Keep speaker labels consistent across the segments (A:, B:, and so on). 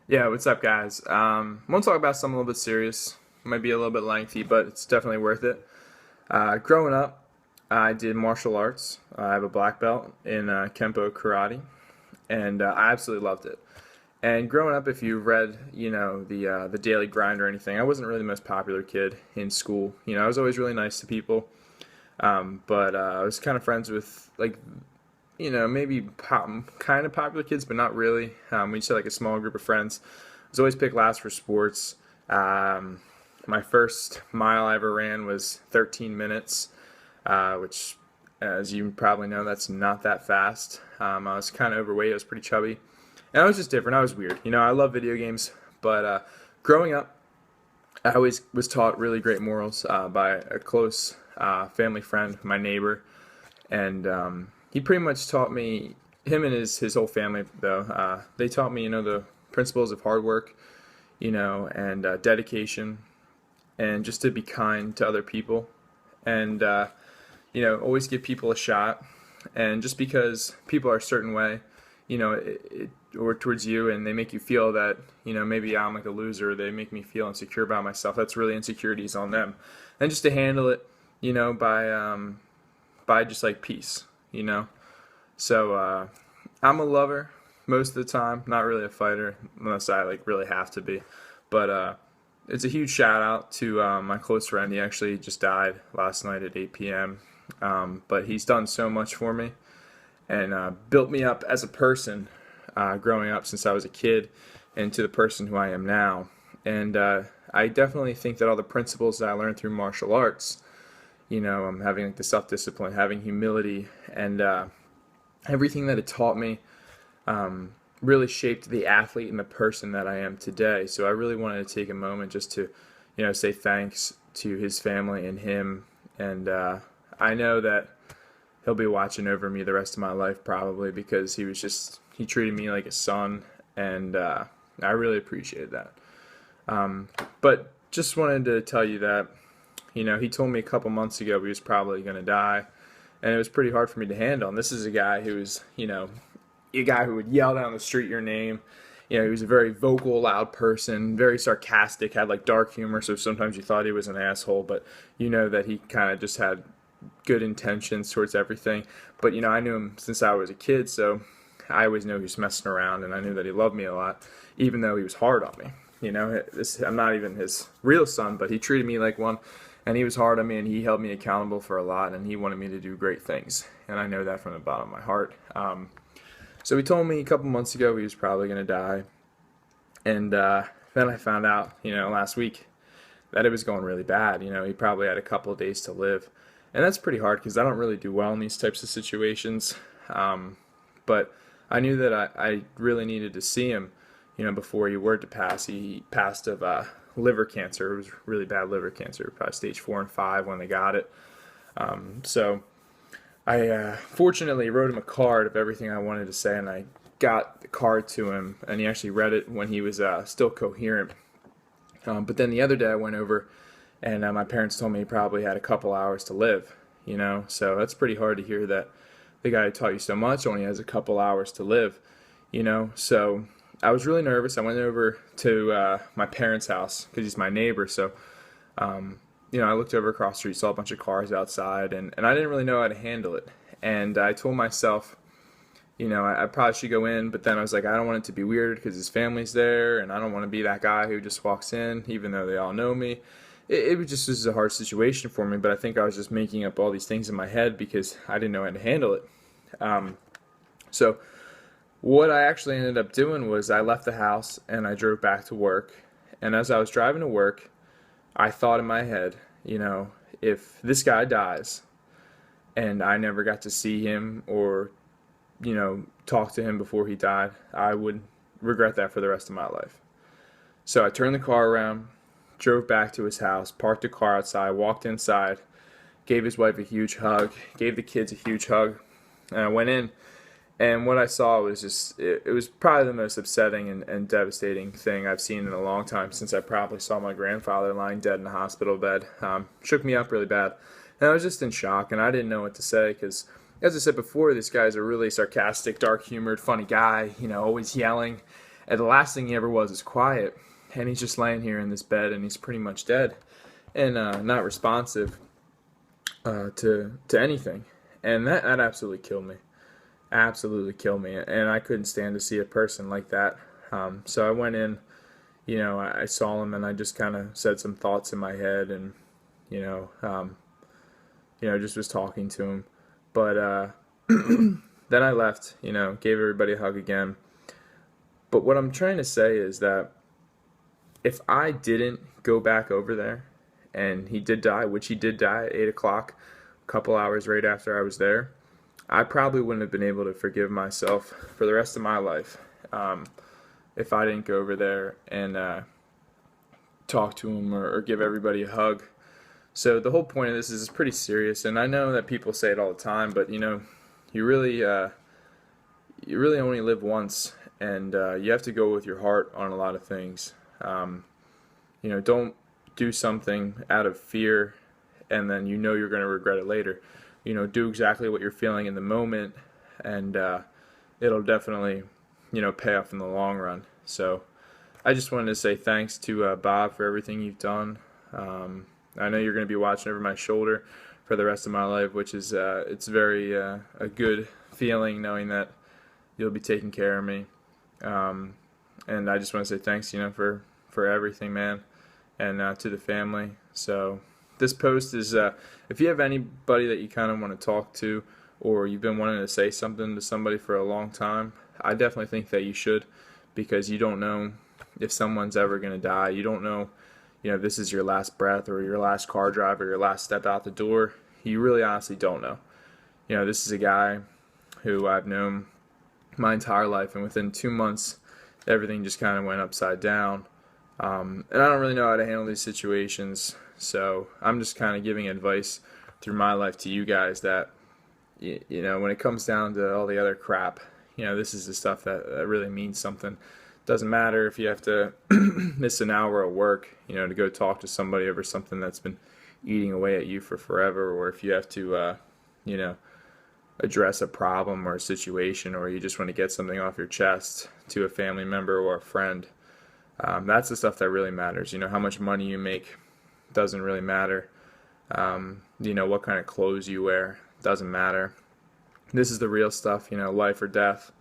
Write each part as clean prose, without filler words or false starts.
A: Yeah, what's up, guys? I want to talk about something a little bit serious. Might be a little bit lengthy, but it's definitely worth it. Growing up, I did martial arts. I have a black belt in Kempo Karate, and I absolutely loved it. And growing up, if you read, the Daily Grind or anything, I wasn't really the most popular kid in school. I was always really nice to people, but I was kind of friends with maybe kind of popular kids, but not really. We just had like a small group of friends. I was always picked last for sports. Um, my first mile I ever ran was 13 minutes, which, as you probably know, that's not that fast. I was kind of overweight. I was pretty chubby. And I was just different. I was weird. I love video games, but growing up, I always was taught really great morals by a close family friend, my neighbor, and he pretty much taught me. Him and his whole family, though, they taught me, the principles of hard work, and dedication, and just to be kind to other people, and always give people a shot. And just because people are a certain way, or towards you, and they make you feel that maybe I'm like a loser, they make me feel insecure about myself. That's really insecurities on them, and just to handle it, by just like peace, So I'm a lover most of the time, not really a fighter unless I like really have to be. But it's a huge shout out to my close friend. He actually just died last night at 8 p.m. But he's done so much for me and built me up as a person growing up since I was a kid into the person who I am now. And I definitely think that all the principles that I learned through martial arts, having like the self-discipline, having humility, and everything that it taught me really shaped the athlete and the person that I am today. So I really wanted to take a moment just to, say thanks to his family and him. And I know that he'll be watching over me the rest of my life probably because he treated me like a son, and I really appreciated that. But just wanted to tell you that, he told me a couple months ago he was probably going to die, and it was pretty hard for me to handle. And this is a guy who's, a guy who would yell down the street your name. He was a very vocal, loud person, very sarcastic, had like dark humor, so sometimes you thought he was an asshole, but that he kind of just had good intentions towards everything. But I knew him since I was a kid, so I always knew he was messing around, and I knew that he loved me a lot, even though he was hard on me. I'm not even his real son, but he treated me like one, and he was hard on me, and he held me accountable for a lot, and he wanted me to do great things, and I know that from the bottom of my heart. So he told me a couple months ago he was probably going to die, and then I found out, last week that it was going really bad. He probably had a couple of days to live, and that's pretty hard because I don't really do well in these types of situations. But I knew that I really needed to see him, before he were to pass. He passed of liver cancer. It was really bad liver cancer, probably stage 4 and 5 when they got it. So I fortunately wrote him a card of everything I wanted to say, and I got the card to him, and he actually read it when he was still coherent. But then the other day I went over, and my parents told me he probably had a couple hours to live. So that's pretty hard to hear that the guy who taught you so much only has a couple hours to live. So I was really nervous. I went over to my parents' house because he's my neighbor. So I looked over across the street, saw a bunch of cars outside, and I didn't really know how to handle it. And I told myself, I probably should go in, but then I was like, I don't want it to be weird because his family's there, and I don't want to be that guy who just walks in, even though they all know me. It was a hard situation for me, but I think I was just making up all these things in my head because I didn't know how to handle it. So what I actually ended up doing was I left the house and I drove back to work. And as I was driving to work, I thought in my head, if this guy dies and I never got to see him or, talk to him before he died, I would regret that for the rest of my life. So I turned the car around, drove back to his house, parked the car outside, walked inside, gave his wife a huge hug, gave the kids a huge hug, and I went in. And what I saw was it was probably the most upsetting and devastating thing I've seen in a long time since I probably saw my grandfather lying dead in a hospital bed. Shook me up really bad. And I was just in shock, and I didn't know what to say because, as I said before, this guy's a really sarcastic, dark-humored, funny guy, always yelling. And the last thing he ever was is quiet. And he's just laying here in this bed, and he's pretty much dead and not responsive to anything. And that absolutely killed me. Absolutely killed me. And I couldn't stand to see a person like that. So I went in, I saw him, and I just kind of said some thoughts in my head, and just was talking to him. But then I left, gave everybody a hug again. But what I'm trying to say is that if I didn't go back over there, and he did die, which he did die at 8 o'clock, a couple hours right after I was there, I probably wouldn't have been able to forgive myself for the rest of my life if I didn't go over there and talk to him or give everybody a hug. So the whole point of this is pretty serious, and I know that people say it all the time, but you really only live once, and you have to go with your heart on a lot of things. Don't do something out of fear and then you're going to regret it later. Do exactly what you're feeling in the moment, and it'll definitely pay off in the long run. So I just wanted to say thanks to Bob for everything you've done. I know you're going to be watching over my shoulder for the rest of my life, which is it's very a good feeling knowing that you'll be taking care of me. And I just want to say thanks, for everything, man, and to the family. So this post is, if you have anybody that you kind of want to talk to, or you've been wanting to say something to somebody for a long time, I definitely think that you should, because you don't know if someone's ever going to die. You don't know, this is your last breath or your last car drive or your last step out the door. You really honestly don't know. This is a guy who I've known my entire life, and within 2 months, everything just kind of went upside down. And I don't really know how to handle these situations, so I'm just kind of giving advice through my life to you guys that, when it comes down to all the other crap, this is the stuff that really means something. Doesn't matter if you have to miss an hour of work, to go talk to somebody over something that's been eating away at you for forever, or if you have to, address a problem or a situation, or you just want to get something off your chest to a family member or a friend. That's the stuff that really matters. How much money you make doesn't really matter. What kind of clothes you wear doesn't matter. This is the real stuff, life or death.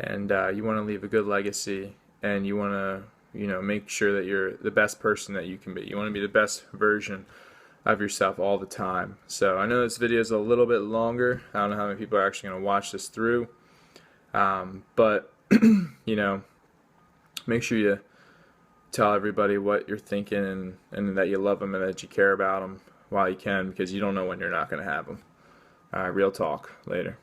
A: And you want to leave a good legacy, and you want to, make sure that you're the best person that you can be. You want to be the best version of yourself all the time. So I know this video is a little bit longer. I don't know how many people are actually going to watch this through. But, make sure you tell everybody what you're thinking, and that you love them and that you care about them while you can, because you don't know when you're not going to have them. Real talk. Later.